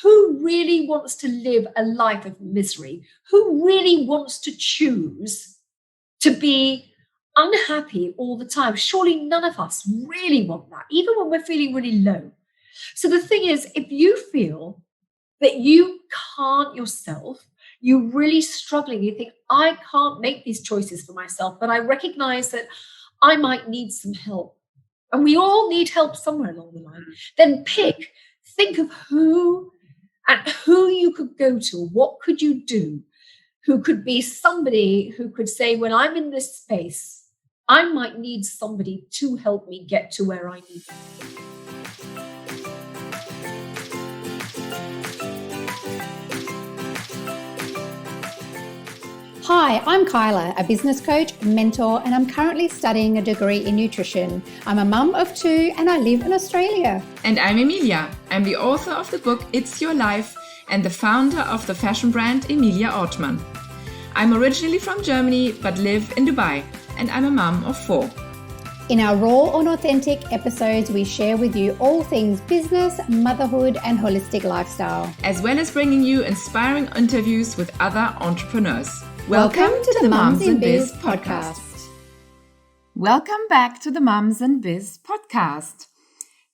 who really wants to live a life of misery? Who really wants to choose to be unhappy all the time? Surely none of us really want that, even when we're feeling really low. So the thing is, if you feel that you can't yourself, you're really struggling, you think, I can't make these choices for myself, but I recognize that I might need some help. And we all need help somewhere along the line. Then think of who you could go to. What could you do? Who could be somebody who could say, when I'm in this space, I might need somebody to help me get to where I need to be. Hi, I'm Kyla, a business coach, mentor, and I'm currently studying a degree in nutrition. I'm a mum of 2 and I live in Australia. And I'm Emilia. I'm the author of the book It's Your Life and the founder of the fashion brand Emilia Ohrtmann. I'm originally from Germany but live in Dubai, and I'm a mum of 4. In our raw and authentic episodes, we share with you all things business, motherhood, and holistic lifestyle, as well as bringing you inspiring interviews with other entrepreneurs. Welcome to the Mums in Biz podcast. Welcome back to the Mums in Biz podcast.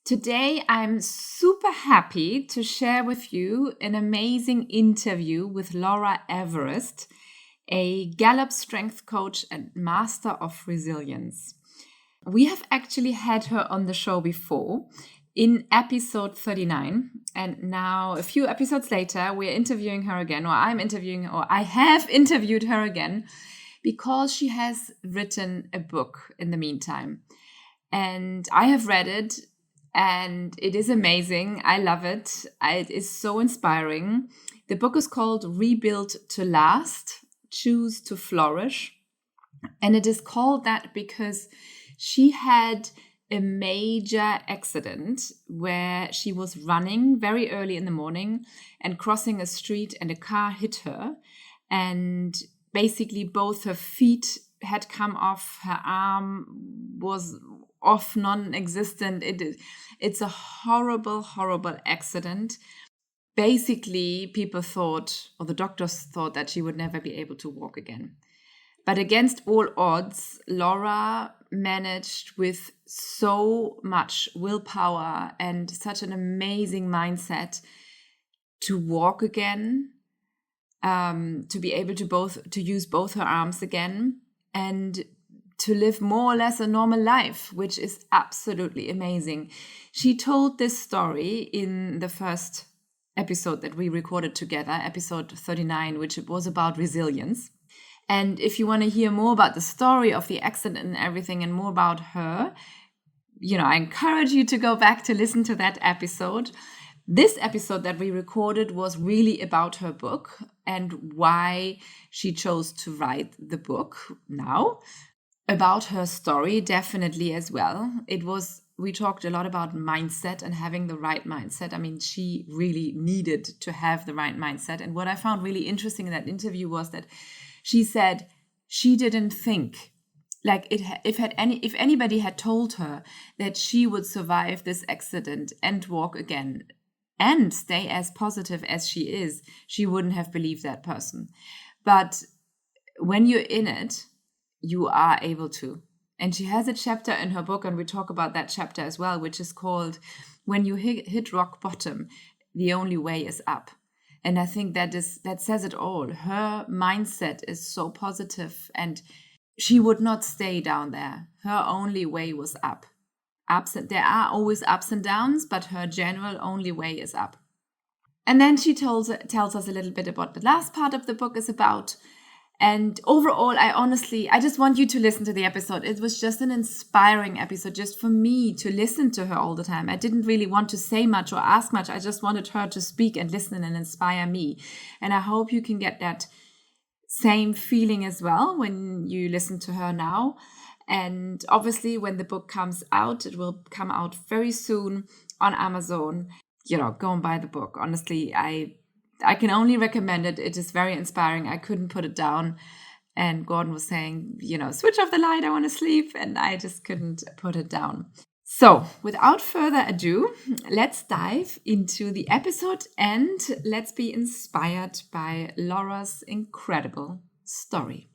Today, I'm super happy to share with you an amazing interview with Laura Everest, a Gallup Strength coach and master of resilience. We have actually had her on the show before in episode 39. And now a few episodes later, we're interviewing her again, or I have interviewed her again, because she has written a book in the meantime. And I have read it, and it is amazing. I love it. It is so inspiring. The book is called Rebuild to Last, Choose to Flourish. And it is called that because she had a major accident where she was running very early in the morning and crossing a street, and a car hit her, and basically both her feet had come off, her arm was off, non-existent. It's a horrible accident. Basically, people thought, or the doctors thought, that she would never be able to walk again. But against all odds, Laura managed with so much willpower and such an amazing mindset to walk again, to be able to use both her arms again, and to live more or less a normal life, which is absolutely amazing. She told this story in the first episode that we recorded together, episode 39, which was about resilience. And if you want to hear more about the story of the accident and everything, and more about her, I encourage you to go back to listen to that episode. This episode that we recorded was really about her book and why she chose to write the book now. About her story, definitely as well. We talked a lot about mindset and having the right mindset. I mean, she really needed to have the right mindset. And what I found really interesting in that interview was that she said she didn't think, like, if anybody had told her that she would survive this accident and walk again and stay as positive as she is, she wouldn't have believed that person. But when you're in it, you are able to. And she has a chapter in her book, and we talk about that chapter as well, which is called When You Hit Rock Bottom, the Only Way is Up. And I think that says it all. Her mindset is so positive, and she would not stay down there. Her only way was up. There are always ups and downs, but her general only way is up. And then she tells us a little bit about the last part of the book is about. And overall, I just want you to listen to the episode. It was just an inspiring episode, just for me to listen to her all the time. I didn't really want to say much or ask much. I just wanted her to speak and listen and inspire me. And I hope you can get that same feeling as well when you listen to her now. And obviously, when the book comes out, it will come out very soon on Amazon. Go and buy the book. Honestly, I can only recommend it. It is very inspiring. I couldn't put it down. And Gordon was saying, switch off the light, I want to sleep. And I just couldn't put it down. So, without further ado, let's dive into the episode and let's be inspired by Laura's incredible story.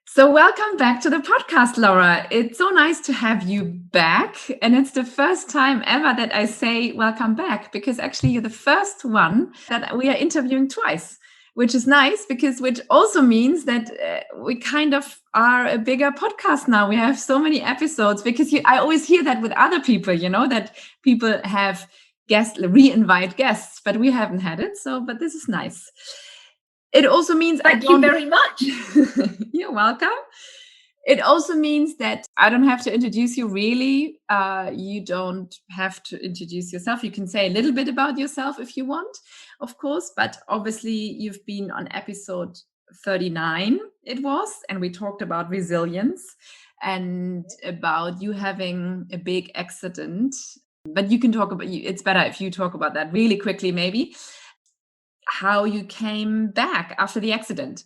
So, welcome back to the podcast, Laura. It's so nice to have you back. And it's the first time ever that I say welcome back, because actually you're the first one that we are interviewing twice, which is nice which also means that we kind of are a bigger podcast now. We have so many episodes because I always hear that with other people, that people have re-invite guests, but we haven't had it. But this is nice. It also means Thank you very much. You're welcome. It also means that I don't have to introduce you really. You don't have to introduce yourself. You can say a little bit about yourself if you want, of course. But obviously, you've been on episode 39, it was, and we talked about resilience and about you having a big accident. But you can talk about, it's better if you talk about that really quickly, maybe, how you came back after the accident.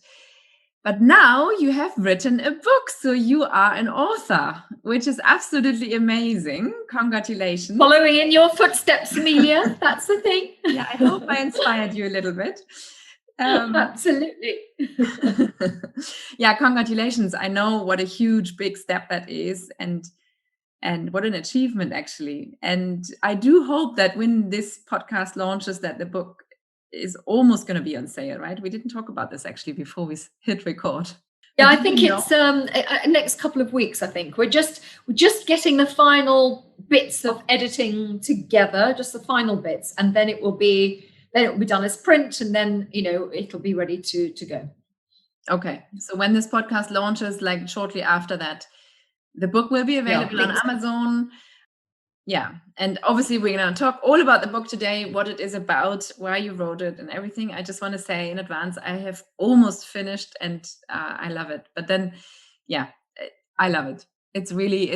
But now you have written a book, so you are an author, which is absolutely amazing. Congratulations. Following in your footsteps, Emilia, that's the thing. Yeah, I hope I inspired you a little bit. Absolutely. Yeah, congratulations. I know what a huge, big step that is, and what an achievement, actually. And I do hope that when this podcast launches, that the book is almost going to be on sale, right? We didn't talk about this actually before we hit record. Yeah, I think it's next couple of weeks. I think we're just getting the final bits of editing together, just the final bits, and then it will be done as print, and then it'll be ready to go. Okay, so when this podcast launches, like shortly after that, the book will be available on Amazon. Yeah. And obviously we're going to talk all about the book today, what it is about, why you wrote it and everything. I just want to say in advance, I have almost finished and I love it. But then, yeah, I love it. It's really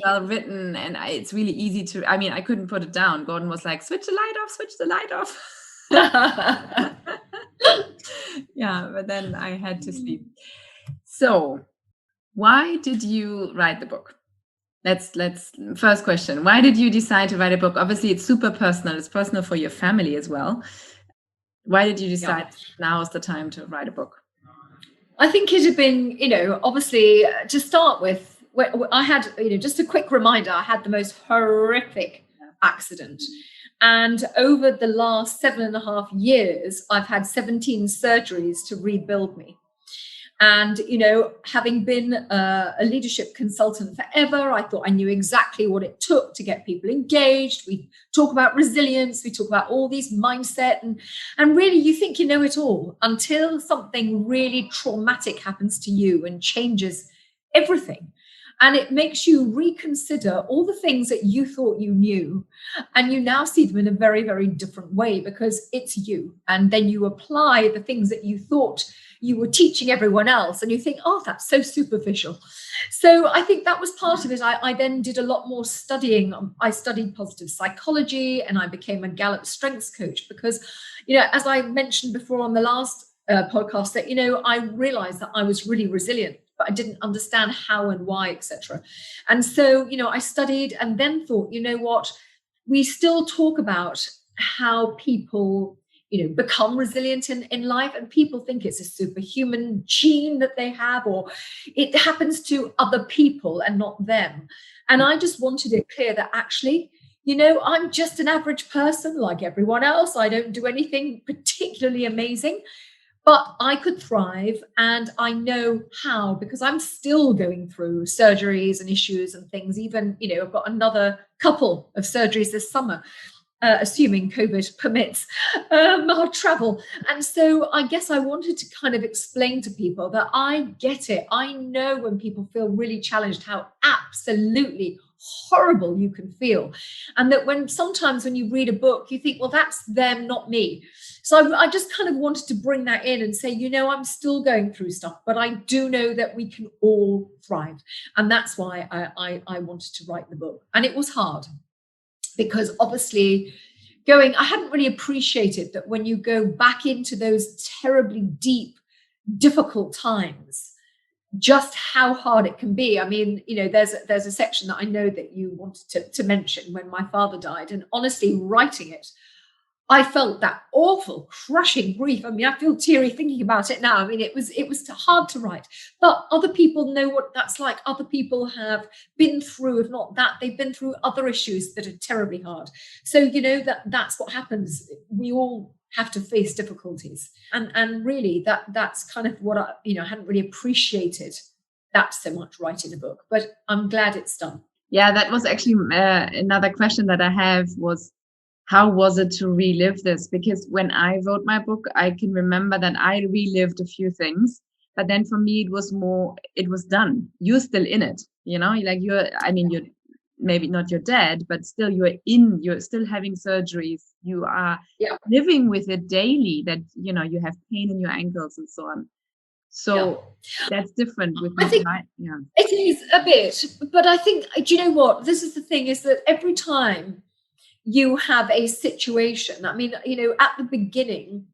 well written, and it's really easy to, I couldn't put it down. Gordon was like, switch the light off. Yeah, but then I had to sleep. So why did you write the book? Let's first question. Why did you decide to write a book? Obviously, it's super personal. It's personal for your family as well. Why did you decide now is the time to write a book? I think it had been, obviously to start with, I had, just a quick reminder, I had the most horrific accident. And over the last 7.5 years, I've had 17 surgeries to rebuild me. And, having been a leadership consultant forever, I thought I knew exactly what it took to get people engaged. We talk about resilience. We talk about all these mindset. And really, you think you know it all until something really traumatic happens to you and changes everything. And it makes you reconsider all the things that you thought you knew. And you now see them in a very, very different way because it's you. And then you apply the things that you thought you were teaching everyone else, and you think, oh, that's so superficial. So I think that was part of it. I then did a lot more studying. I studied positive psychology, and I became a Gallup Strength coach because, as I mentioned before on the last podcast, that, I realized that I was really resilient, but I didn't understand how and why, etc. And so, I studied and then thought, what? We still talk about how people become resilient in life, and people think it's a superhuman gene that they have, or it happens to other people and not them. And I just wanted it clear that actually, I'm just an average person like everyone else. I don't do anything particularly amazing, but I could thrive, and I know how, because I'm still going through surgeries and issues and things. Even, I've got another couple of surgeries this summer. Assuming COVID permits our travel. And so I guess I wanted to kind of explain to people that I get it. I know when people feel really challenged, how absolutely horrible you can feel. And that sometimes when you read a book, you think, well, that's them, not me. So I just kind of wanted to bring that in and say, I'm still going through stuff, but I do know that we can all thrive. And that's why I wanted to write the book. And it was hard. Because obviously I hadn't really appreciated that when you go back into those terribly deep, difficult times, just how hard it can be. I mean, there's a section that I know that you wanted to mention when my father died, and honestly, writing it, I felt that awful, crushing grief. I mean, I feel teary thinking about it now. I mean, it was hard to write, but other people know what that's like. Other people have been through, if not that, they've been through other issues that are terribly hard. So, that's what happens. We all have to face difficulties, and really that's kind of what I hadn't really appreciated that so much writing a book, but I'm glad it's done. Yeah, that was actually another question that I have was, how was it to relive this? Because when I wrote my book, I can remember that I relived a few things, but then for me, it was done. You're still in it, like you're maybe not your dad, but still you're still having surgeries. You are living with it daily, that, you have pain in your ankles and so on. So that's different with me. I think it is a bit, but I think, do you know what? This is the thing, is that every time you have a situation, I mean, at the beginning,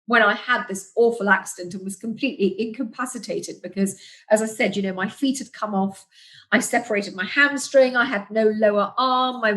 when I had this awful accident and was completely incapacitated because, as I said, my feet had come off, I separated my hamstring, I had no lower arm, my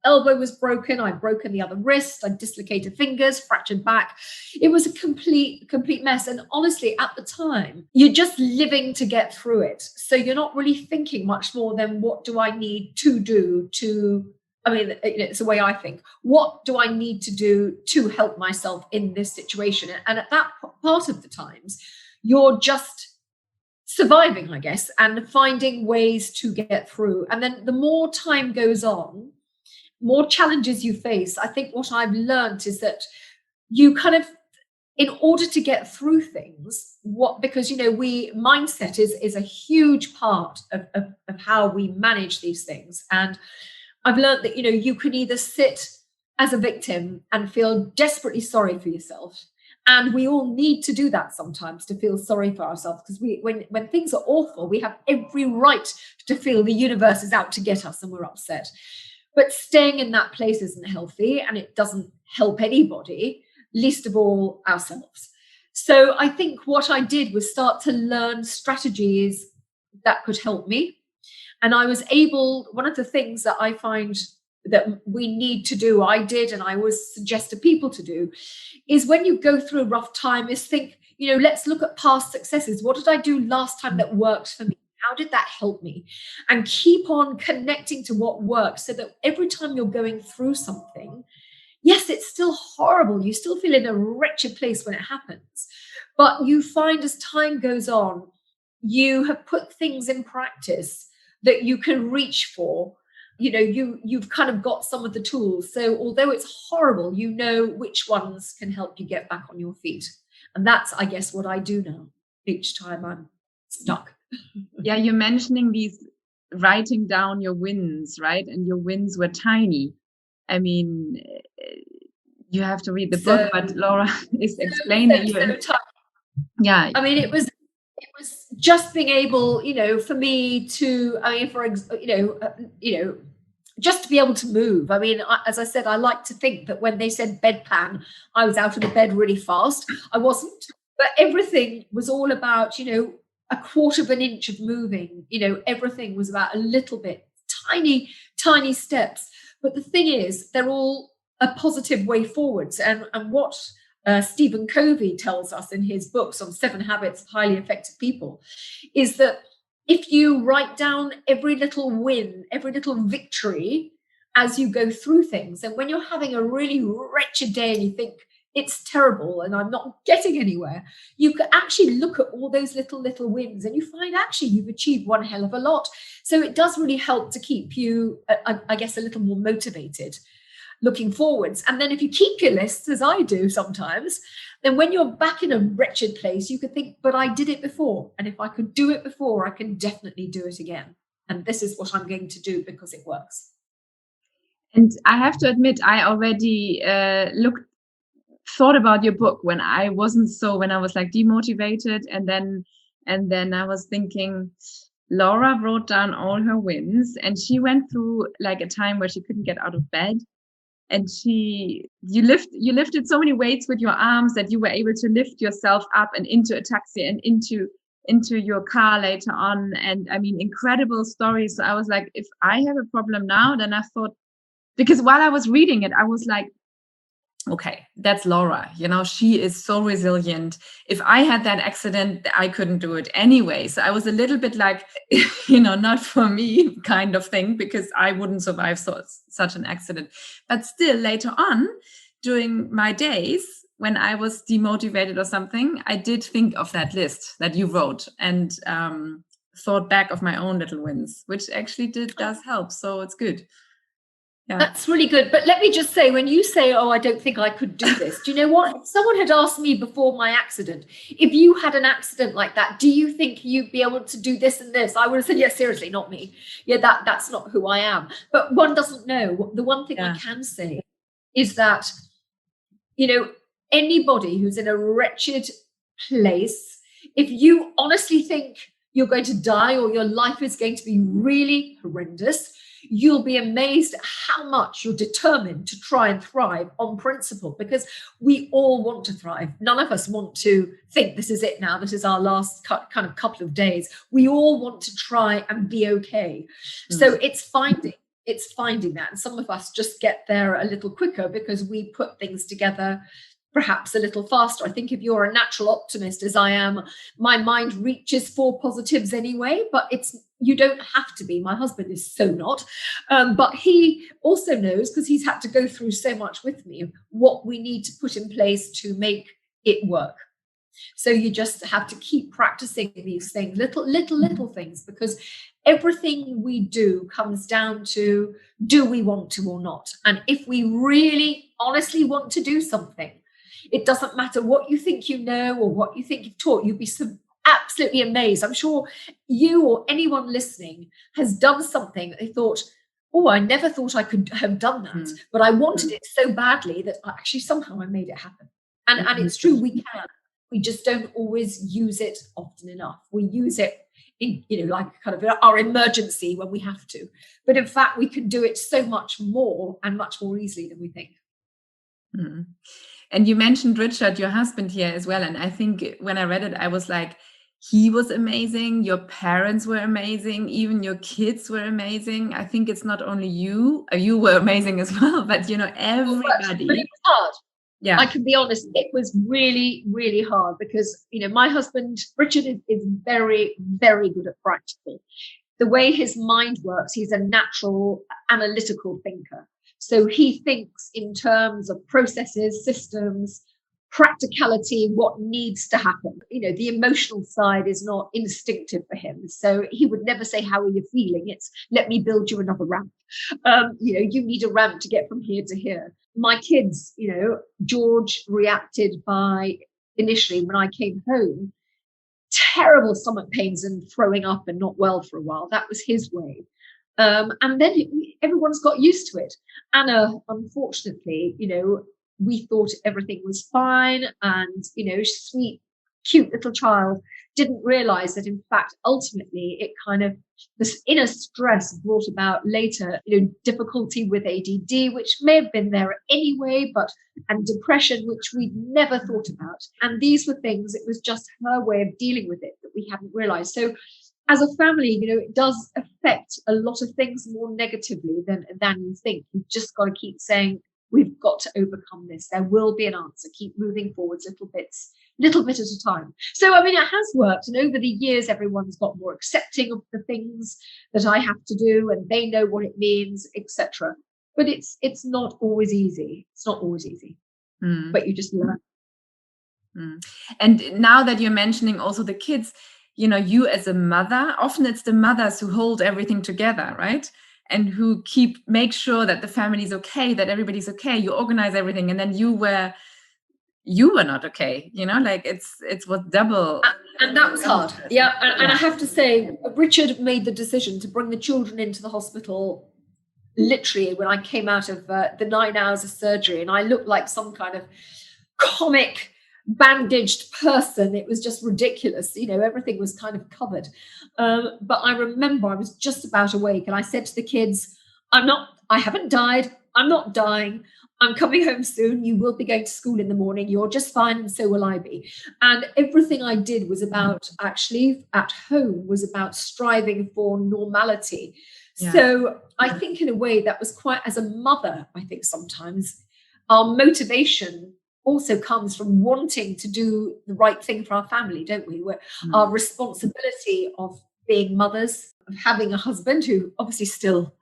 elbow was broken, I'd broken the other wrist, I dislocated fingers, fractured back. It was a complete mess. And honestly, at the time, you're just living to get through it. So you're not really thinking much more than, what do I need to do to, I mean, it's the way I think. What do I need to do to help myself in this situation? And at that part of the times, you're just surviving, I guess, and finding ways to get through. And then the more time goes on, more challenges you face. I think what I've learned is that you kind of, in order to get through things, because mindset is a huge part of how we manage these things. And I've learned that you can either sit as a victim and feel desperately sorry for yourself, and we all need to do that sometimes, to feel sorry for ourselves, because when things are awful, we have every right to feel the universe is out to get us and we're upset. But staying in that place isn't healthy, and it doesn't help anybody, least of all ourselves. So I think what I did was start to learn strategies that could help me. And I was able, one of the things that I find that we need to do, I did, and I always suggest to people to do, is when you go through a rough time, is think, let's look at past successes. What did I do last time that worked for me? How did that help me? And keep on connecting to what works, so that every time you're going through something, yes, it's still horrible. You still feel in a wretched place when it happens. But you find as time goes on, you have put things in practice that you can reach for. You've kind of got some of the tools. So although it's horrible, which ones can help you get back on your feet. And that's, I guess, what I do now each time I'm stuck. Yeah, you're mentioning these, writing down your wins, right? And your wins were tiny. I mean, you have to read the book, but Laura is explaining. Yeah. I mean, it was just being able, for me to, just to be able to move. I mean, as I said, I like to think that when they said bedpan, I was out of the bed really fast. I wasn't, but everything was all about, a quarter of an inch of moving. Everything was about a little bit, tiny steps. But the thing is, they're all a positive way forwards. And what Stephen Covey tells us in his books on 7 Habits of Highly Effective People is that if you write down every little win, every little victory as you go through things, and when you're having a really wretched day and you think, it's terrible and I'm not getting anywhere, you can actually look at all those little wins and you find actually you've achieved one hell of a lot. So it does really help to keep you, I guess, a little more motivated looking forwards. And then if you keep your lists, as I do sometimes, then when you're back in a wretched place, you could think, but I did it before. And if I could do it before, I can definitely do it again. And this is what I'm going to do because it works. And I have to admit, I already thought about your book when I was like demotivated. And then I was thinking, Laura wrote down all her wins, and she went through like a time where she couldn't get out of bed. And you lifted so many weights with your arms that you were able to lift yourself up and into a taxi and into into your car later on. And I mean, incredible stories. So I was like, if I have a problem now, then I thought, because while I was reading it, I was like, okay, that's Laura. She is so resilient. If I had that accident, I couldn't do it anyway. So I was a little bit like, not for me kind of thing, because I wouldn't survive such an accident. But still, later on, during my days, when I was demotivated or something, I did think of that list that you wrote and thought back of my own little wins, which actually does help. So it's good. Yeah. That's really good. But let me just say, when you say, oh, I don't think I could do this, do you know what? If someone had asked me before my accident, if you had an accident like that, do you think you'd be able to do this and this? I would have said, yes, seriously, not me. Yeah, that's not who I am. But one doesn't know. The one thing I can say is that, anybody who's in a wretched place, if you honestly think you're going to die or your life is going to be really horrendous, you'll be amazed at how much you're determined to try and thrive on principle, because we all want to thrive. None of us want to think this is it now, this is our last kind of couple of days. We all want to try and be okay. So it's finding that. And some of us just get there a little quicker because we put things together perhaps a little faster. I think if you're a natural optimist, as I am, my mind reaches for positives anyway, but you don't have to be. My husband is so not. But he also knows, because he's had to go through so much with me, what we need to put in place to make it work. So you just have to keep practicing these things, little things, because everything we do comes down to, do we want to or not? And if we really honestly want to do something, it doesn't matter what you think you know or what you think you've taught. You'd be absolutely amazed. I'm sure you or anyone listening has done something that they thought, oh, I never thought I could have done that, but I wanted it so badly that actually somehow I made it happen. And it's true, we can. We just don't always use it often enough. We use it in, like kind of our emergency when we have to. But in fact, we can do it so much more and much more easily than we think. Mm. And you mentioned Richard, your husband, here as well. And I think when I read it, I was like, he was amazing. Your parents were amazing. Even your kids were amazing. I think it's not only you were amazing as well, but, everybody. But it was hard. Yeah. I can be honest, it was really, really hard because, my husband, Richard, is very, very good at practical. The way his mind works, he's a natural analytical thinker. So he thinks in terms of processes, systems, practicality, what needs to happen. The emotional side is not instinctive for him. So he would never say, how are you feeling? It's, let me build you another ramp. You need a ramp to get from here to here. My kids, George reacted by, initially when I came home, terrible stomach pains and throwing up and not well for a while. That was his way. And then everyone's got used to it. Anna, unfortunately, we thought everything was fine. And, sweet, cute little child didn't realize that, in fact, ultimately, it kind of, this inner stress brought about later, difficulty with ADD, which may have been there anyway, and depression, which we'd never thought about. And these were things, it was just her way of dealing with it that we hadn't realized. So as a family, it does affect a lot of things more negatively than you think. You've just got to keep saying, we've got to overcome this. There will be an answer. Keep moving forwards little bit at a time. So, it has worked. And over the years, everyone's got more accepting of the things that I have to do, and they know what it means, etc. But it's not always easy. It's not always easy. But you just learn. And now that you're mentioning also the kids, you as a mother, often it's the mothers who hold everything together, right? And who make sure that the family is okay, that everybody's okay. You organize everything, and then you were not okay. It's what double. And that was hard. Yeah. And I have to say, Richard made the decision to bring the children into the hospital literally when I came out of the 9 hours of surgery, and I looked like some kind of comic bandaged person. It was just ridiculous. Everything was kind of covered. But I remember I was just about awake, and I said to the kids, I haven't died. I'm not dying. I'm coming home soon. You will be going to school in the morning. You're just fine, and so will I be. And everything I did was about, actually at home, was about striving for normality. Yeah. So I think in a way that was quite, as a mother, I think sometimes our motivation also comes from wanting to do the right thing for our family, don't we? Our responsibility of being mothers, of having a husband who obviously still,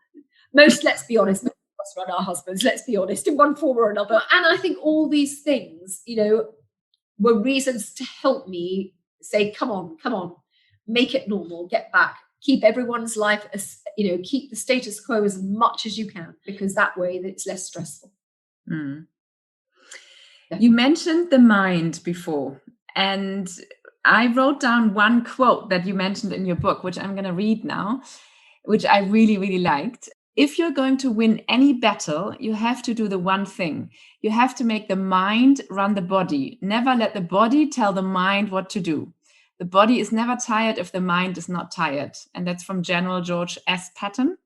let's be honest, most of us run our husbands, let's be honest, in one form or another. And I think all these things, were reasons to help me say, come on, make it normal, get back, keep everyone's life, keep the status quo as much as you can, because that way it's less stressful. You mentioned the mind before, and I wrote down one quote that you mentioned in your book, which I'm going to read now, which I really, really liked. If you're going to win any battle, you have to do the one thing. You have to make the mind run the body. Never let the body tell the mind what to do. The body is never tired if the mind is not tired. And that's from General George S. Patton,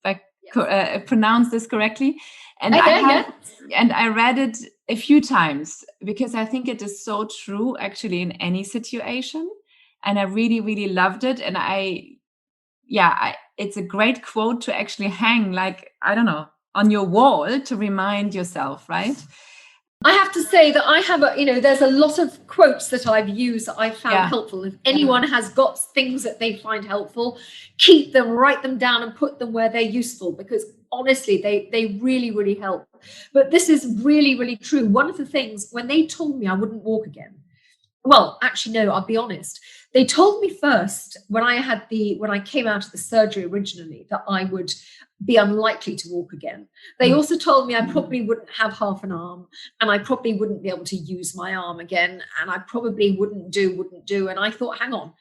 if I pronounce this correctly. And I read it a few times because I think it is so true, actually, in any situation. And I really, really loved it. And it's a great quote to actually hang, on your wall to remind yourself, right? I have to say that I have there's a lot of quotes that I've used that I found helpful. If anyone has got things that they find helpful, keep them, write them down and put them where they're useful, because honestly, they really, really help. But this is really, really true. One of the things, when they told me I wouldn't walk again, well, actually, no, I'll be honest. They told me first when I came out of the surgery originally that I would be unlikely to walk again. They also told me I probably wouldn't have half an arm, and I probably wouldn't be able to use my arm again, and I probably wouldn't do. And I thought, hang on,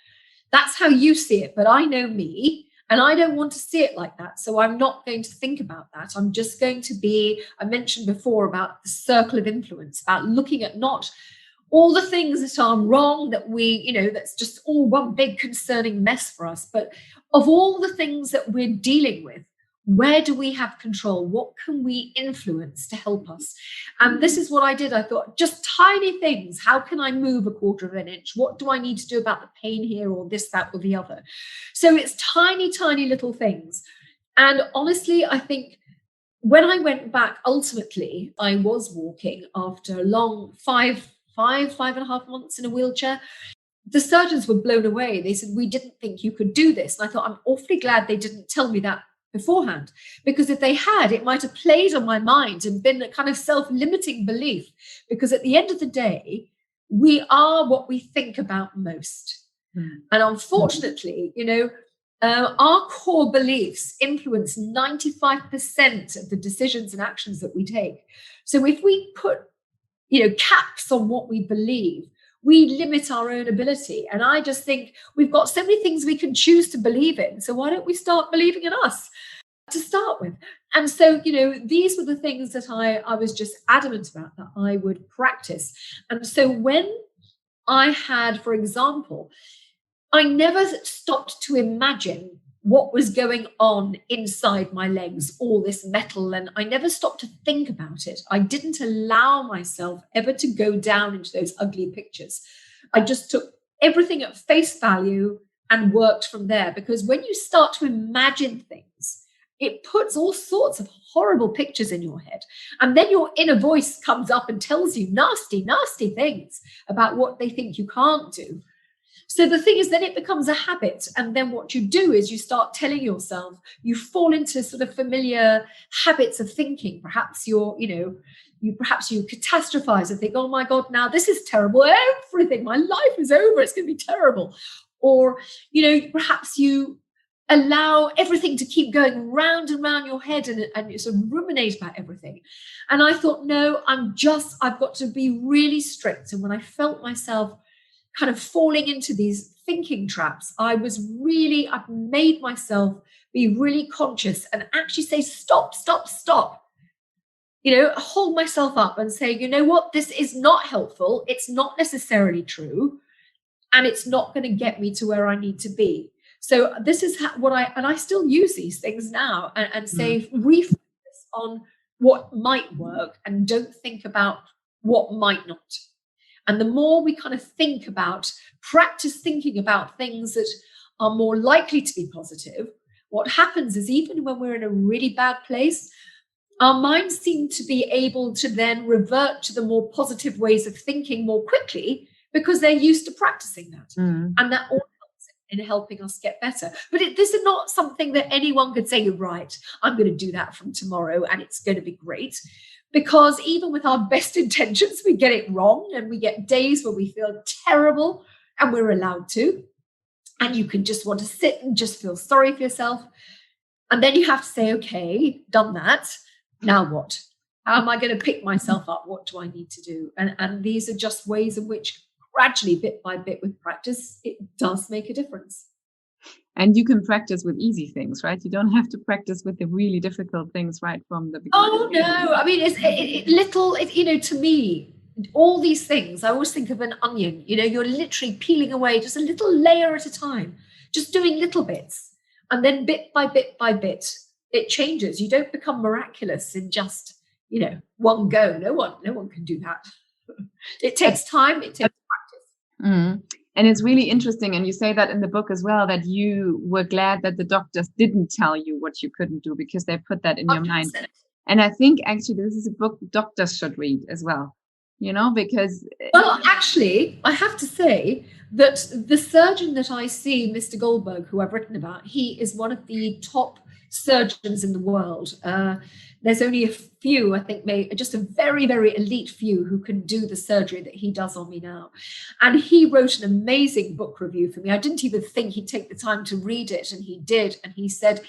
that's how you see it, but I know me, and I don't want to see it like that. So I'm not going to think about that. I'm just going to be, I mentioned before about the circle of influence, about looking at not all the things that are wrong, that that's just all one big concerning mess for us. But of all the things that we're dealing with, where do we have control? What can we influence to help us? And this is what I did. I thought, just tiny things. How can I move a quarter of an inch? What do I need to do about the pain here, or this, that, or the other? So it's tiny, tiny little things. And honestly, I think when I went back, ultimately, I was walking after a long 5.5 months in a wheelchair. The surgeons were blown away. They said, we didn't think you could do this. And I thought, I'm awfully glad they didn't tell me that beforehand, because if they had, it might have played on my mind and been a kind of self-limiting belief, because at the end of the day, we are what we think about most. And unfortunately, our core beliefs influence 95% of the decisions and actions that we take. So if we put caps on what we believe, we limit our own ability. And I just think we've got so many things we can choose to believe in. So why don't we start believing in us to start with? And so, these were the things that I was just adamant about that I would practice. And so when I had, for example, I never stopped to imagine what was going on inside my legs, all this metal, and I never stopped to think about it. I didn't allow myself ever to go down into those ugly pictures. I just took everything at face value and worked from there, because when you start to imagine things, it puts all sorts of horrible pictures in your head. And then your inner voice comes up and tells you nasty, nasty things about what they think you can't do. So the thing is, then it becomes a habit. And then what you do is you start telling yourself, you fall into sort of familiar habits of thinking. Perhaps you catastrophize and think, oh my God, now this is terrible. Everything, my life is over. It's going to be terrible. Or, perhaps you allow everything to keep going round and round your head and you sort of ruminate about everything. And I thought, no, I've got to be really strict. And when I felt myself kind of falling into these thinking traps, I've made myself be really conscious and actually say, stop, hold myself up and say, you know what, this is not helpful. It's not necessarily true. And it's not going to get me to where I need to be. So this is what I still use these things now and say, refocus on what might work and don't think about what might not. And the more we kind of practice thinking about things that are more likely to be positive, what happens is even when we're in a really bad place, our minds seem to be able to then revert to the more positive ways of thinking more quickly because they're used to practicing that. And that all helps in helping us get better. But this is not something that anyone could say, right, I'm going to do that from tomorrow and it's going to be great. Because even with our best intentions, we get it wrong and we get days where we feel terrible, and we're allowed to. And you can just want to sit and just feel sorry for yourself. And then you have to say, okay, done that. Now what? How am I going to pick myself up? What do I need to do? And these are just ways in which gradually, bit by bit with practice, it does make a difference. And you can practice with easy things, right? You don't have to practice with the really difficult things right from the beginning. Oh, no. I mean, to me, all these things, I always think of an onion. You're literally peeling away just a little layer at a time, just doing little bits. And then bit by bit by bit, it changes. You don't become miraculous in just, one go. No one can do that. It takes time. It takes practice. And it's really interesting. And you say that in the book as well, that you were glad that the doctors didn't tell you what you couldn't do because they put that in your mind. And I think actually this is a book doctors should read as well, because... Well, actually, I have to say that the surgeon that I see, Mr. Goldberg, who I've written about, he is one of the top surgeons in the world. There's only a few, I think, just a very, very elite few who can do the surgery that he does on me now. And he wrote an amazing book review for me. I didn't even think he'd take the time to read it, and he did. And he said,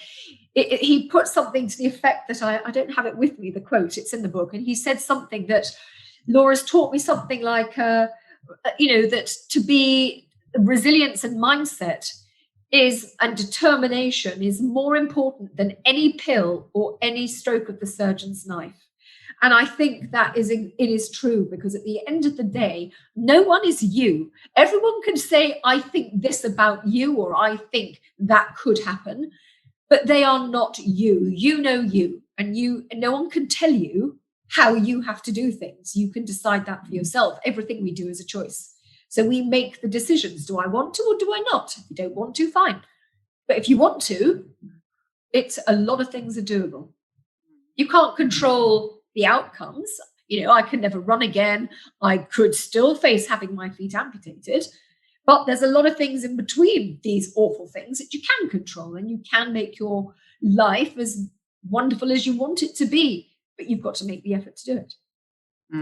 he put something to the effect that I don't have it with me, the quote, it's in the book. And he said something that Laura's taught me something like, that to be resilience and mindset and determination is more important than any pill or any stroke of the surgeon's knife. And I think it is true, because at the end of the day, no one is you. Everyone can say, I think this about you, or I think that could happen, but they are not you. You know you, and no one can tell you how you have to do things. You can decide that for yourself. Everything we do is a choice. So we make the decisions. Do I want to or do I not? If you don't want to, fine. But if you want to, a lot of things are doable. You can't control the outcomes. I could never run again. I could still face having my feet amputated. But there's a lot of things in between these awful things that you can control, and you can make your life as wonderful as you want it to be. But you've got to make the effort to do it.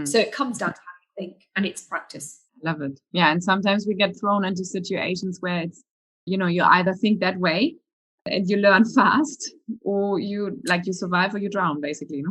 So it comes down to how you think, and it's practice. Love it. Yeah. And sometimes we get thrown into situations where it's, you either think that way and you learn fast, or you survive or you drown, basically.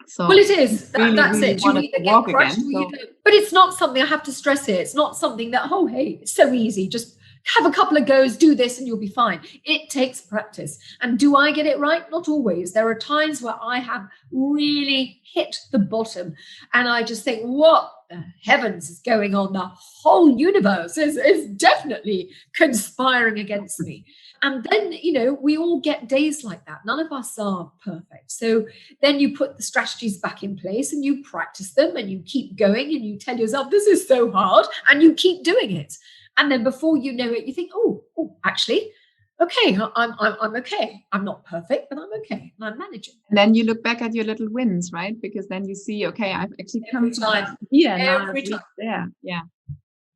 So well, it is. Really, that's really it. You either get crushed or you don't. But it's not something, I have to stress here, it's not something that, oh, hey, it's so easy. Just have a couple of goes, do this, and you'll be fine. It takes practice. And do I get it right? Not always. There are times where I have really hit the bottom and I just think, what the heavens is going on? The whole universe is definitely conspiring against me. And then, we all get days like that. None of us are perfect. So then you put the strategies back in place and you practice them and you keep going and you tell yourself, this is so hard, and you keep doing it. And then before you know it, you think, oh, actually, okay, I'm okay. I'm not perfect, but I'm okay. And I'm managing. And then you look back at your little wins, right? Because then you see, okay, I've actually come time. here. Every time. There. Yeah.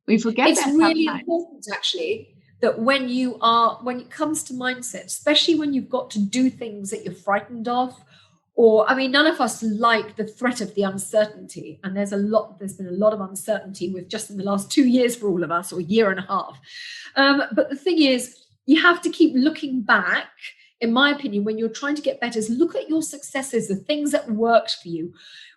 We forget it's that really sometimes. Important, actually, that when it comes to mindset, especially when you've got to do things that you're frightened of, none of us like the threat of the uncertainty. And there's been a lot of uncertainty with just in the last 2 years for all of us, or a year and a half. But the thing is, you have to keep looking back, in my opinion, when you're trying to get better, is look at your successes, the things that worked for you.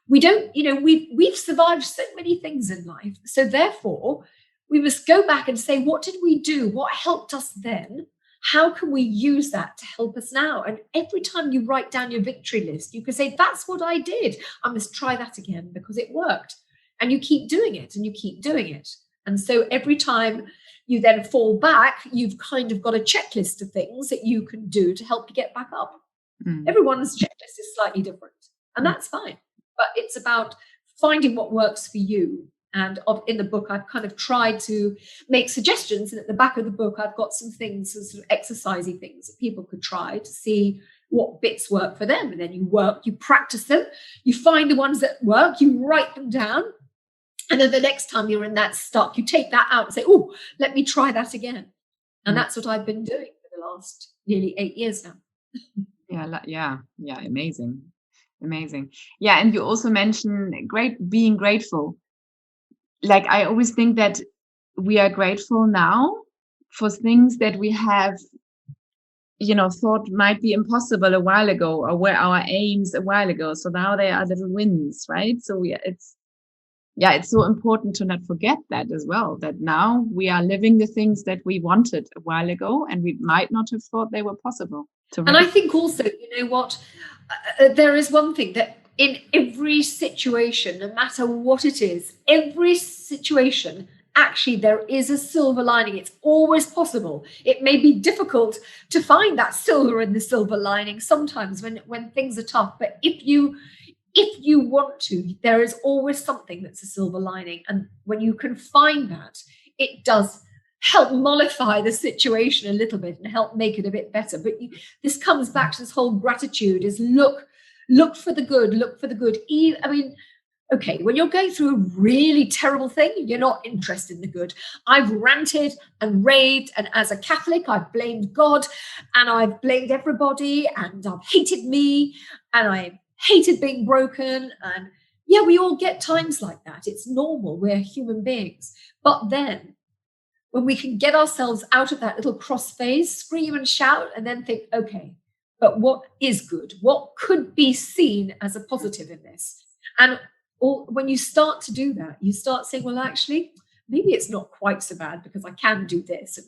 We don't, we've survived so many things in life. So therefore, we must go back and say, what did we do? What helped us then? How can we use that to help us now? And every time you write down your victory list, you can say, that's what I did. I must try that again because it worked. And you keep doing it and you keep doing it. And so every time you then fall back, you've kind of got a checklist of things that you can do to help you get back up. Everyone's checklist is slightly different. And that's fine. But it's about finding what works for you. And in the book, I've kind of tried to make suggestions. And at the back of the book, I've got some things, some sort of exercisey things that people could try to see what bits work for them. And then you practice them, you find the ones that work, you write them down. And then the next time you're in that stuck, you take that out and say, oh, let me try that again. And that's what I've been doing for the last nearly 8 years now. Yeah. Amazing. Yeah. And you also mentioned being grateful. Like, I always think that we are grateful now for things that we have, thought might be impossible a while ago, or were our aims a while ago. So now they are little wins, right? So it's so important to not forget that as well, that now we are living the things that we wanted a while ago, and we might not have thought they were possible. And I think also, there is one thing that in every situation, no matter what it is, every situation, actually there is a silver lining. It's always possible. It may be difficult to find that silver in the silver lining sometimes when things are tough, but if you want to, there is always something that's a silver lining. And when you can find that, it does help mollify the situation a little bit and help make it a bit better. But this comes back to this whole gratitude is look for the good, okay, when you're going through a really terrible thing, you're not interested in the good. I've ranted and raved, and as a Catholic, I've blamed God, and I've blamed everybody, and I've hated me, and I hated being broken. And yeah, we all get times like that. It's normal. We're human beings. But then when we can get ourselves out of that little cross phase, scream and shout, and then think, okay, but what is good? What could be seen as a positive in this? And when you start to do that, you start saying, well, actually, maybe it's not quite so bad because I can do this. And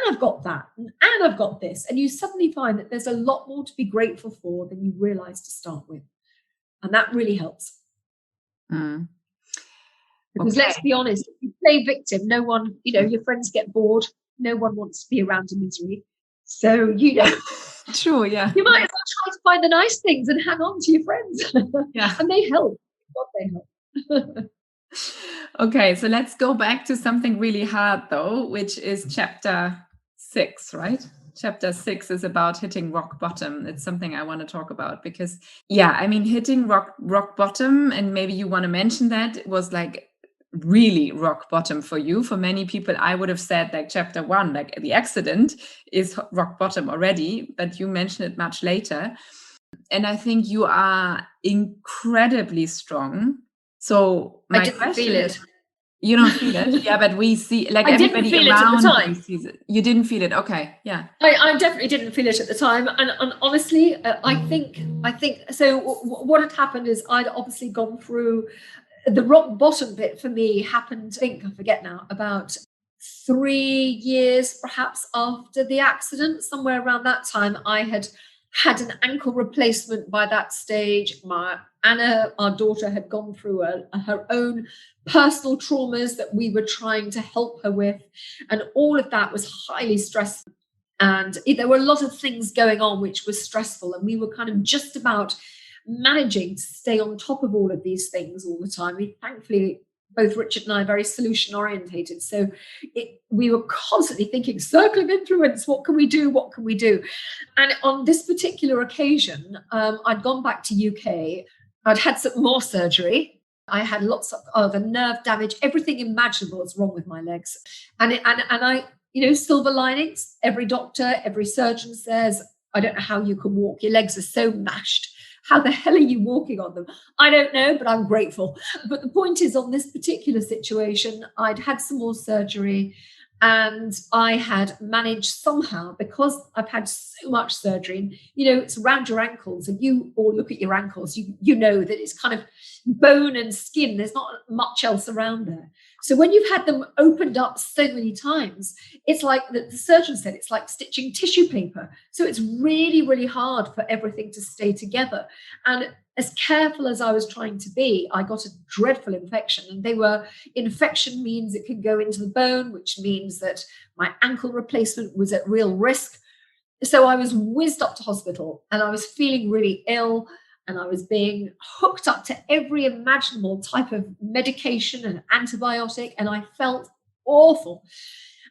I've got that, and I've got this. And you suddenly find that there's a lot more to be grateful for than you realize to start with. And that really helps. Because let's be honest, if you play victim, no one, your friends get bored. No one wants to be around in misery. So, True, yeah. You might as well try to find the nice things and hang on to your friends. Yeah. And they help. God, they help. Okay, so let's go back to something really hard, though, which is chapter 6, right? Chapter 6 is about hitting rock bottom. It's something I want to talk about because, hitting rock bottom, and maybe you want to mention that, it was like really rock bottom for you. For many people, I would have said like chapter 1, like the accident is rock bottom already, but you mentioned it much later. And I think you are incredibly strong. So I didn't feel it. You don't feel it? Yeah, but we see, like, I everybody didn't feel around it at the time. sees it. You didn't feel it? Okay, yeah. I definitely didn't feel it at the time. And honestly, I think, so what had happened is I'd obviously gone through the rock bottom bit for me happened, I forget now, about 3 years perhaps after the accident. Somewhere around that time, I had an ankle replacement by that stage. Anna, our daughter, had gone through her own personal traumas that we were trying to help her with. And all of that was highly stressful. And there were a lot of things going on which was stressful. And we were kind of just about managing to stay on top of all of these things all the time. Thankfully, both Richard and I are very solution orientated. So we were constantly thinking, circle of influence, what can we do? What can we do? And on this particular occasion, I'd gone back to UK. I'd had some more surgery. I had lots of the nerve damage. Everything imaginable was wrong with my legs. And I, silver linings. Every doctor, every surgeon says, I don't know how you can walk. Your legs are so mashed. How the hell are you walking on them? I don't know, but I'm grateful. But the point is, on this particular situation, I'd had some more surgery, and I had managed somehow, because I've had so much surgery, and, it's around your ankles, and you all look at your ankles, you know that it's kind of bone and skin. There's not much else around there. So when you've had them opened up so many times, it's like the surgeon said, it's like stitching tissue paper. So it's really, really hard for everything to stay together. And as careful as I was trying to be, I got a dreadful infection. And infection means it can go into the bone, which means that my ankle replacement was at real risk. So I was whizzed up to hospital, and I was feeling really ill. and I was being hooked up to every imaginable type of medication and antibiotic, and I felt awful.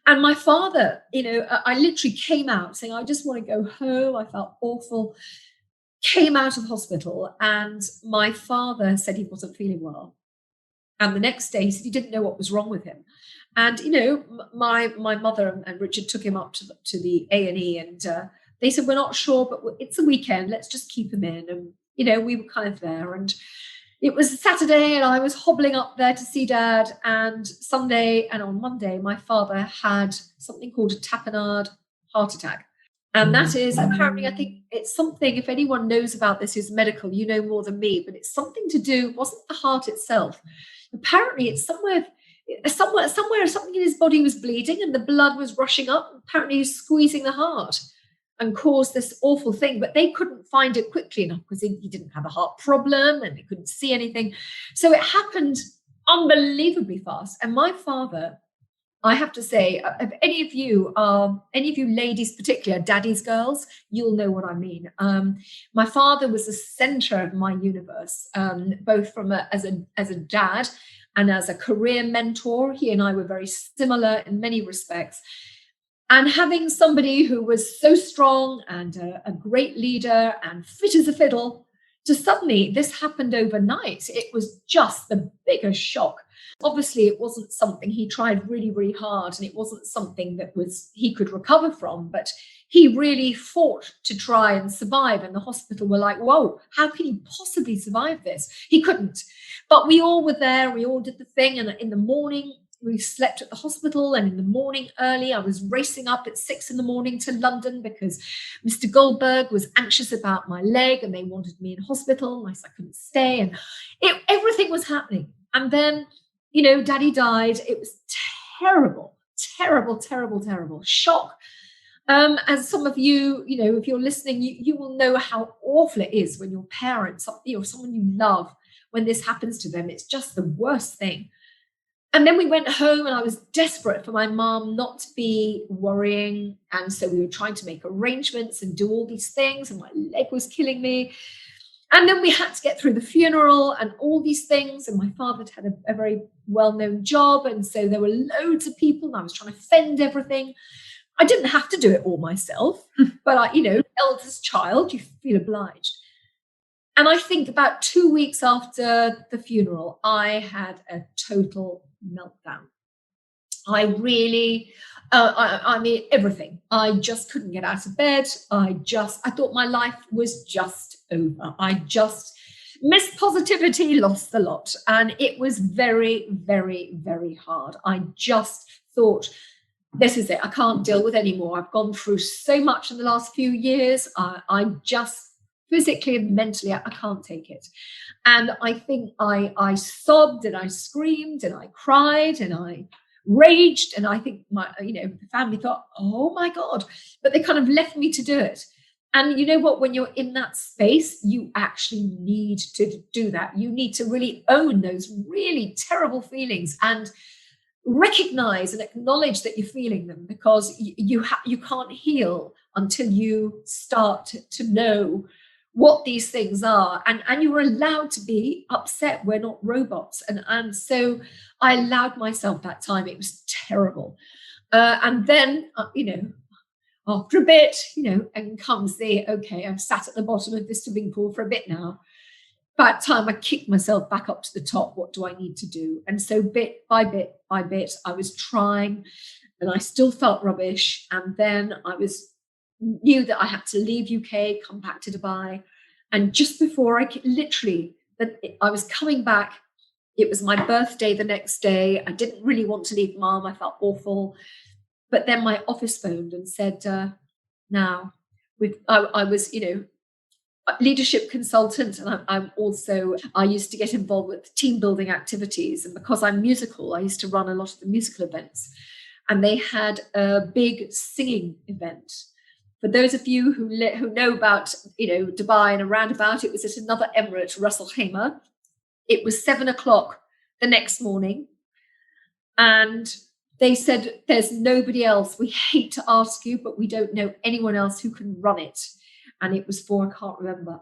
And my father, I literally came out saying, I just want to go home. I felt awful. Came out of hospital, and my father said he wasn't feeling well. And the next day he said he didn't know what was wrong with him. And, my mother and Richard took him up to the A&E, and they said, we're not sure, but it's a weekend. Let's just keep him in. And, we were kind of there. And it was Saturday, and I was hobbling up there to see Dad. And Sunday and on Monday, my father had something called a tapenade heart attack. And that is apparently, I think it's something, if anyone knows about this who's medical, you know more than me, but it's something to do, it wasn't the heart itself. Apparently it's somewhere something in his body was bleeding and the blood was rushing up. Apparently he's squeezing the heart and caused this awful thing, but they couldn't find it quickly enough because he didn't have a heart problem and they couldn't see anything. So it happened unbelievably fast. And my father, I have to say, if any of you ladies, particularly daddy's girls, you'll know what I mean. My father was the center of my universe, both as a dad and as a career mentor. He and I were very similar in many respects. And having somebody who was so strong and a great leader and fit as a fiddle, to suddenly this happened overnight, it was just the biggest shock. Obviously, it wasn't something he tried really, really hard, and it wasn't something that he could recover from, but he really fought to try and survive. And the hospital were like, whoa, how can he possibly survive this? He couldn't. But we all were there. We all did the thing. And in the morning, we slept at the hospital. And in the morning early, I was racing up at 6 a.m. to London because Mr. Goldberg was anxious about my leg and they wanted me in hospital. I couldn't stay. And everything was happening. And then, Daddy died. It was terrible, terrible, terrible, terrible shock. As some of you, if you're listening, you will know how awful it is when your parents, someone you love, when this happens to them. It's just the worst thing. And then we went home and I was desperate for my mom not to be worrying. And so we were trying to make arrangements and do all these things, and my leg was killing me. And then we had to get through the funeral and all these things. And my father had a very well-known job. And so there were loads of people and I was trying to fend everything. I didn't have to do it all myself, but eldest child, you feel obliged. And I think about 2 weeks after the funeral, I had a total meltdown. I really, everything. I just couldn't get out of bed. I thought my life was just over. I just missed positivity, lost the lot. And it was very, very, very hard. I just thought, this is it. I can't deal with anymore. I've gone through so much in the last few years. I just physically and mentally, I can't take it. And I think I sobbed and I screamed and I cried and I raged. And I think the family thought, oh my God, but they kind of left me to do it. And you know what, when you're in that space, you actually need to do that. You need to really own those really terrible feelings and recognize and acknowledge that you're feeling them, because you can't heal until you start to know what these things are, and you're allowed to be upset. We're not robots. And so I allowed myself that time. It was terrible. And then, after a bit, and comes I've sat at the bottom of this swimming pool for a bit now. About time I kicked myself back up to the top. What do I need to do? And so bit by bit by bit, I was trying, and I still felt rubbish. And then I knew that I had to leave UK, come back to Dubai. And just before I was coming back, it was my birthday the next day. I didn't really want to leave Mum. I felt awful. But then my office phoned and said, I was, leadership consultant, and I used to get involved with team building activities. And because I'm musical, I used to run a lot of the musical events. And they had a big singing event. For those of you who know about, Dubai and around about, it was at another Emirate, Ras Al Khaimah. It was 7:00 the next morning. And they said, there's nobody else. We hate to ask you, but we don't know anyone else who can run it. And it was for, I can't remember,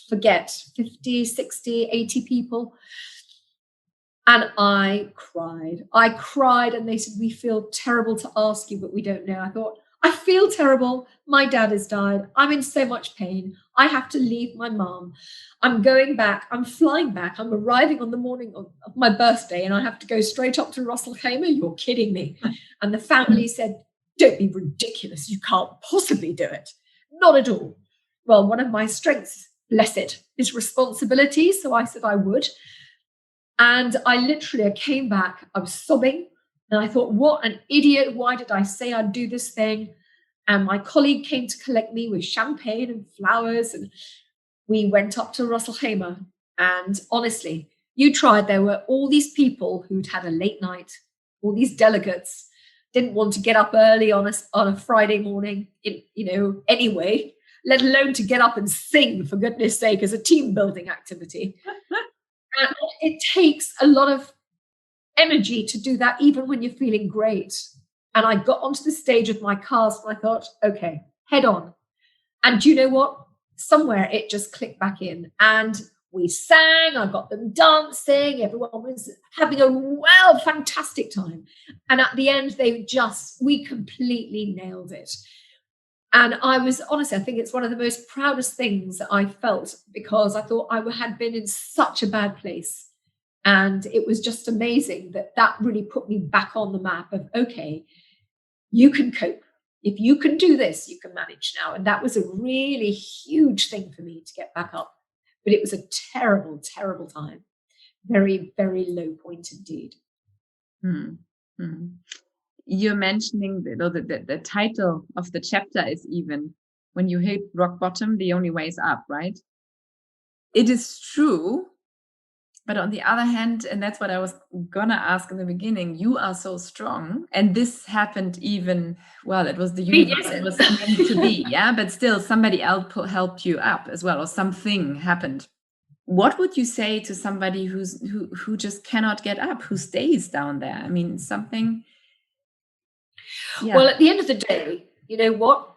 forget, 50, 60, 80 people. And I cried. And they said, we feel terrible to ask you, but we don't know. I thought, I feel terrible. My dad has died. I'm in so much pain. I have to leave my mum. I'm going back. I'm flying back. I'm arriving on the morning of my birthday, and I have to go straight up to Russellheimer. You're kidding me. And the family said, don't be ridiculous. You can't possibly do it. Not at all. Well, one of my strengths, bless it, is responsibility. So I said I would. And I came back, I was sobbing, and I thought, what an idiot. Why did I say I'd do this thing? And my colleague came to collect me with champagne and flowers, and we went up to Russellheimer. And honestly, you tried. There were all these people who'd had a late night, all these delegates, didn't want to get up early on a Friday morning, anyway, let alone to get up and sing, for goodness sake, as a team building activity. And it takes a lot of energy to do that, even when you're feeling great. And I got onto the stage with my cast, and I thought, okay, head on. And do you know what? Somewhere it just clicked back in. And we sang, I got them dancing, everyone was having a fantastic time. And at the end, we completely nailed it. And I think it's one of the most proudest things that I felt, because I thought I had been in such a bad place. And it was just amazing that really put me back on the map of, okay, you can cope. If you can do this, you can manage now. And that was a really huge thing for me to get back up. But it was a terrible, terrible time. Very, very low point indeed. You're mentioning the title of the chapter is even, when you hit rock bottom, the only way is up, right? It is true. But on the other hand, and that's what I was going to ask in the beginning, you are so strong. And this happened it was the universe. It was meant to be, yeah? But still, somebody else helped you up as well, or something happened. What would you say to somebody who just cannot get up, who stays down there? I mean, something... Yeah. Well, at the end of the day, you know what?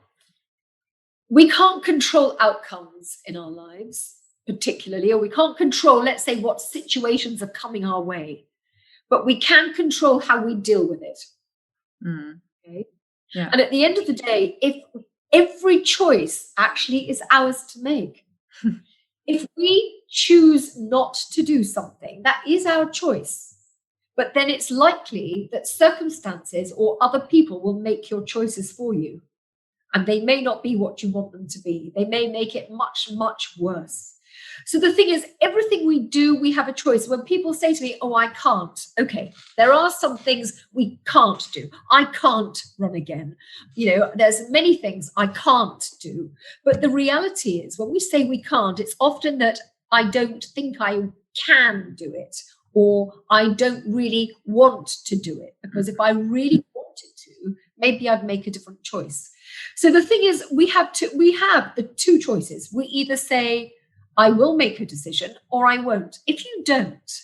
We can't control outcomes in our lives, particularly, or we can't control, let's say, what situations are coming our way, but we can control how we deal with it. Okay? Yeah. And at the end of the day, if every choice actually is ours to make, if we choose not to do something, that is our choice. But then it's likely that circumstances or other people will make your choices for you. And they may not be what you want them to be. They may make it much, much worse. So the thing is, everything we do, we have a choice. When people say to me, oh, I can't. Okay, there are some things we can't do. I can't run again. There's many things I can't do. But the reality is, when we say we can't, it's often that I don't think I can do it, or I don't really want to do it. Because if I really wanted to, maybe I'd make a different choice. So the thing is, we have the two choices. We either say, I will make a decision, or I won't. If you don't,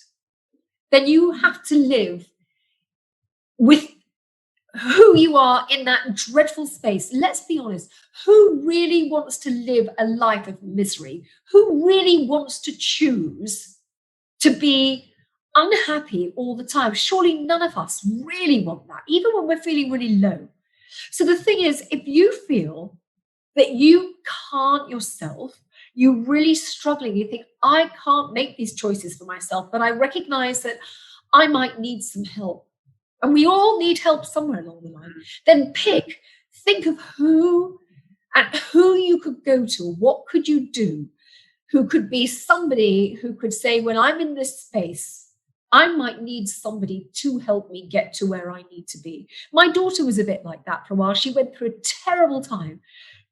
then you have to live with who you are in that dreadful space. Let's be honest. Who really wants to live a life of misery? Who really wants to choose to be unhappy all the time? Surely none of us really want that, even when we're feeling really low. So the thing is, if you feel that you can't yourself, you're really struggling, you think, I can't make these choices for myself, but I recognize that I might need some help. And we all need help somewhere along the line. Then think of who you could go to. What could you do? Who could be somebody who could say, when I'm in this space, I might need somebody to help me get to where I need to be. My daughter was a bit like that for a while. She went through a terrible time,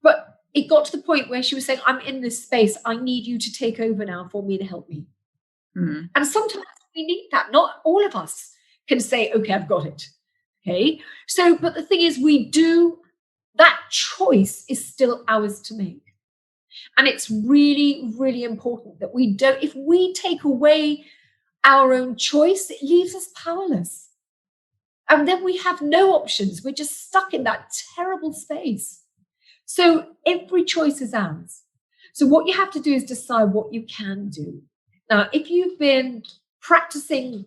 but it got to the point where she was saying, I'm in this space. I need you to take over now for me to help me. And sometimes we need that. Not all of us can say, okay, I've got it. Okay. So, but the thing is, that choice is still ours to make. And it's really, really important that if we take away our own choice, it leaves us powerless. And then we have no options. We're just stuck in that terrible space. So every choice is ours. So what you have to do is decide what you can do. Now, if you've been practicing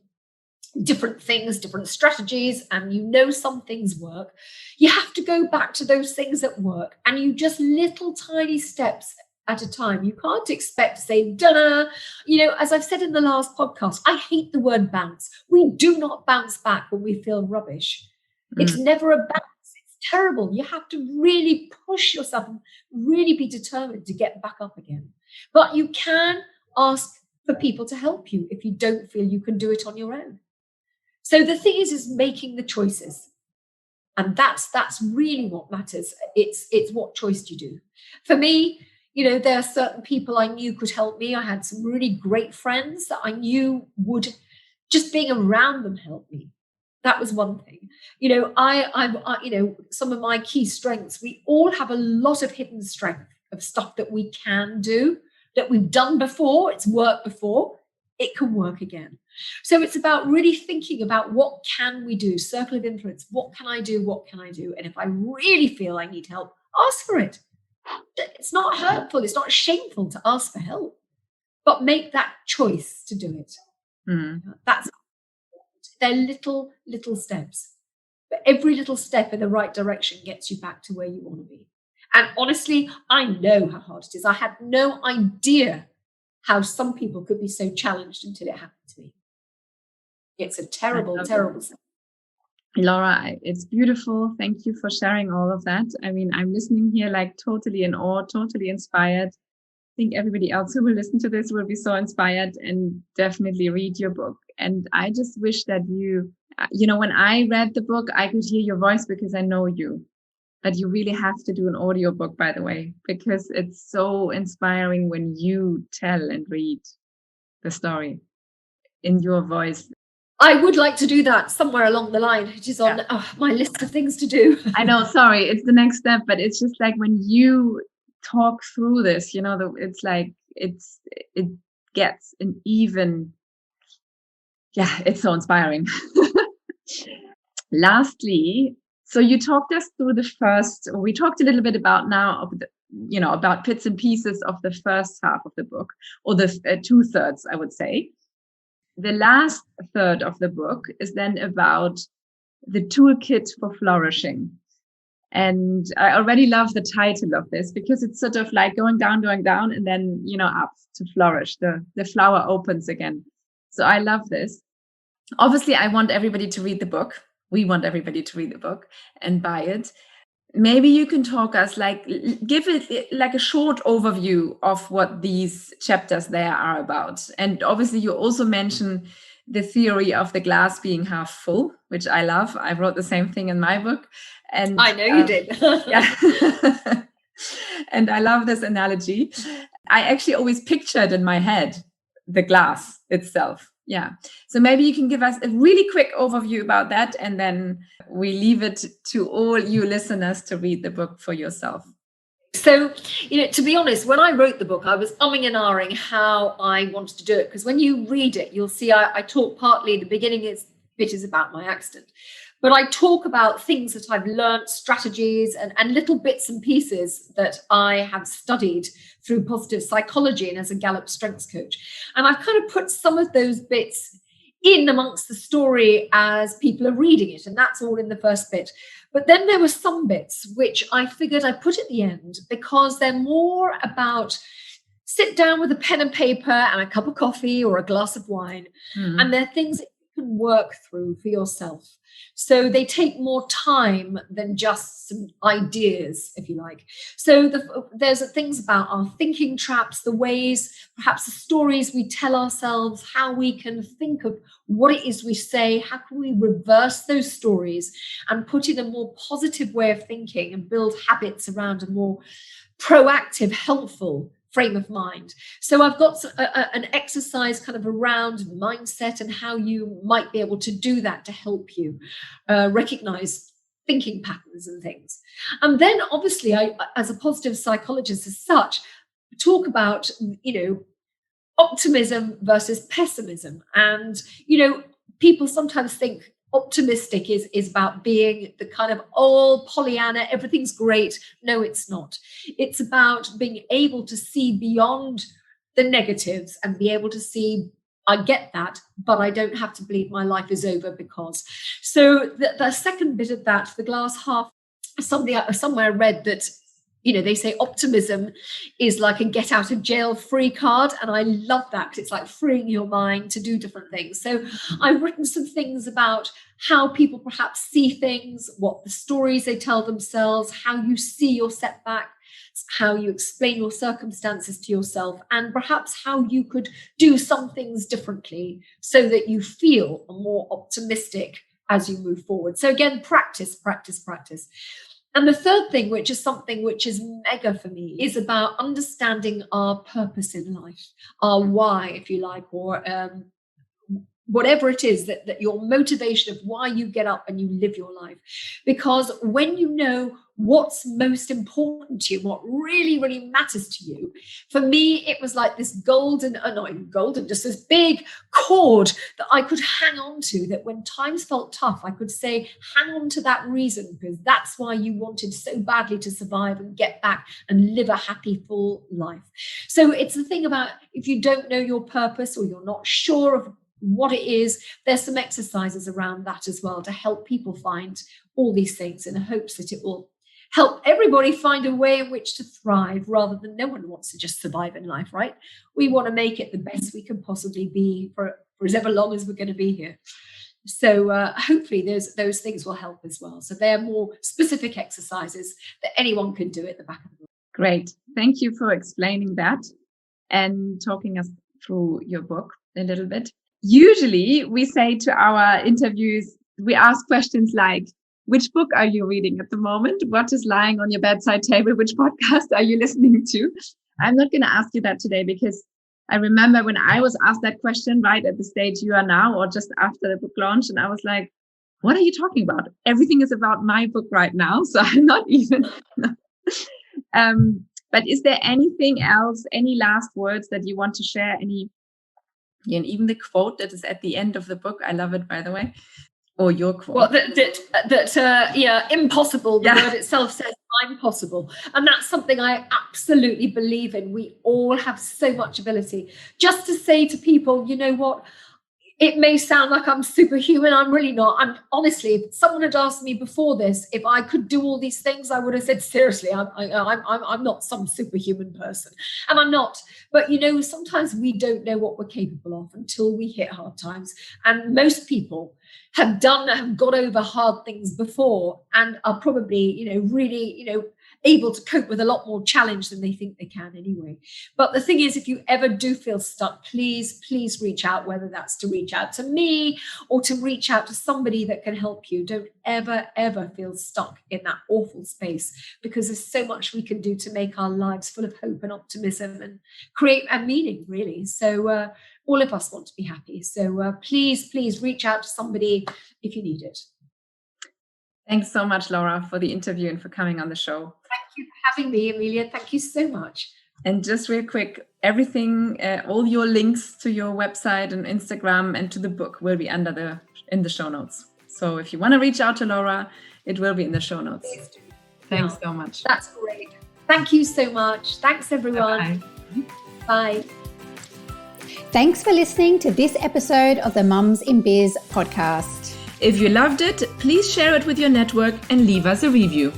different things, different strategies, and you know some things work, you have to go back to those things that work, and you just little tiny steps at a time. You can't expect to say, da-da. As I've said in the last podcast, I hate the word bounce. We do not bounce back when we feel rubbish. It's never a bounce. It's terrible. You have to really push yourself and really be determined to get back up again. But you can ask for people to help you if you don't feel you can do it on your own. So the thing is making the choices. And that's really what matters. It's what choice do you do. For me, there are certain people I knew could help me. I had some really great friends that I knew would, just being around them, help me. That was one thing. I some of my key strengths, we all have a lot of hidden strength of stuff that we can do, that we've done before, it's worked before, it can work again. So it's about really thinking about what can we do, circle of influence, what can I do, what can I do? And if I really feel I need help, ask for it. It's not hurtful, it's not shameful to ask for help, but make that choice to do it. They're little steps, but every little step in the right direction gets you back to where you want to be. And honestly, I know how hard it is. I had no idea how some people could be so challenged until it happened to me. It's a terrible step. Laura, it's beautiful. Thank you for sharing all of that. I mean, I'm listening here like totally in awe, totally inspired. I think everybody else who will listen to this will be so inspired and definitely read your book. And I just wish that when I read the book, I could hear your voice because I know you. But you really have to do an audiobook, by the way, because it's so inspiring when you tell and read the story in your voice. I would like to do that somewhere along the line. It is on my list of things to do. I know, sorry, it's the next step, but it's just like when you talk through this, it's like it gets an even, it's so inspiring. Lastly, so you talked us through we talked a little bit about about bits and pieces of the first half of the book, or the 2/3, I would say. The last third of the book is then about the toolkit for flourishing. And I already love the title of this because it's sort of like going down, and then, up to flourish. The flower opens again. So I love this. Obviously, I want everybody to read the book. We want everybody to read the book and buy it. Maybe you can talk us, give it like a short overview of what these chapters there are about. And obviously you also mention the theory of the glass being half full, which I love. I wrote the same thing in my book. And I know you did. Yeah. And I love this analogy. I actually always pictured in my head the glass itself. Yeah. So maybe you can give us a really quick overview about that, and then we leave it to all you listeners to read the book for yourself. So, to be honest, when I wrote the book, I was umming and ahhing how I wanted to do it, because when you read it, you'll see I talk partly, the beginning is about my accident, but I talk about things that I've learned, strategies and little bits and pieces that I have studied through positive psychology and as a Gallup Strength coach. And I've kind of put some of those bits in amongst the story as people are reading it. And that's all in the first bit. But then there were some bits which I figured I'd put at the end because they're more about sit down with a pen and paper and a cup of coffee or a glass of wine. Mm-hmm. And they're things that you can work through for yourself. So they take more time than just some ideas, if you like. So there's things about our thinking traps, the ways, perhaps the stories we tell ourselves, how we can think of what it is we say, how can we reverse those stories and put in a more positive way of thinking and build habits around a more proactive, helpful frame of mind. So I've got an exercise kind of around mindset and how you might be able to do that to help you recognize thinking patterns and things. And then obviously I, as a positive psychologist as such, talk about, optimism versus pessimism. And, people sometimes think optimistic is about being the kind of all Pollyanna, everything's great. No, it's not. It's about being able to see beyond the negatives and be able to see, I get that, but I don't have to believe my life is over because. So the second bit of that, the glass half, somewhere read that, they say optimism is like a get out of jail free card. And I love that because it's like freeing your mind to do different things. So I've written some things about how people perhaps see things, what the stories they tell themselves, how you see your setback, how you explain your circumstances to yourself, and perhaps how you could do some things differently so that you feel more optimistic as you move forward. So again, practice. And the third thing, which is something which is mega for me, is about understanding our purpose in life, our why, if you like, or whatever it is that your motivation of why you get up and you live your life. Because when you know what's most important to you, what really, really matters to you, for me, it was like this just this big cord that I could hang on to, that when times felt tough, I could say, hang on to that reason, because that's why you wanted so badly to survive and get back and live a happy, full life. So it's the thing about, if you don't know your purpose or you're not sure of what it is, there's some exercises around that as well to help people find all these things in the hopes that it will help everybody find a way in which to thrive, rather than no one wants to just survive in life, right? We want to make it the best we can possibly be for as ever long as we're going to be here. So hopefully those things will help as well. So they're more specific exercises that anyone can do at the back of the book. Great. Thank you for explaining that and talking us through your book a little bit. Usually we say to our interviews, we ask questions like, which book are you reading at the moment? What is lying on your bedside table? Which podcast are you listening to? I'm not going to ask you that today, because I remember when I was asked that question right at the stage you are now, or just after the book launch, and I was like, what are you talking about? Everything is about my book right now. So I'm not even. But is there anything else, any last words that you want to share? And even the quote that is at the end of the book, I love it, by the way, or your quote. Well, impossible. The word itself says I'm possible, and that's something I absolutely believe in. We all have so much ability. Just to say to people, you know what? It may sound like I'm superhuman. I'm really not. I'm honestly, if someone had asked me before this if I could do all these things, I would have said, seriously, I'm not some superhuman person, and I'm not. But sometimes we don't know what we're capable of until we hit hard times. And most people have got over hard things before, and are probably, really, able to cope with a lot more challenge than they think they can anyway. But the thing is, if you ever do feel stuck, please reach out, whether that's to reach out to me or to reach out to somebody that can help you. Don't ever feel stuck in that awful space, because there's so much we can do to make our lives full of hope and optimism and create a meaning, really. So all of us want to be happy. So please reach out to somebody if you need it. Thanks so much, Laura, for the interview and for coming on the show. Thank you for having me, Emilia. Thank you so much. And just real quick, everything, all your links to your website and Instagram and to the book will be in the show notes. So if you want to reach out to Laura, it will be in the show notes. Please do. Thanks so much. That's great. Thank you so much. Thanks, everyone. Bye. Bye. Thanks for listening to this episode of the Mums in Biz podcast. If you loved it, please share it with your network and leave us a review.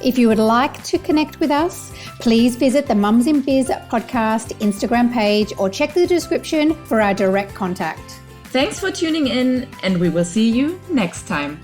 If you would like to connect with us, please visit the Mums in Biz podcast Instagram page or check the description for our direct contact. Thanks for tuning in, and we will see you next time.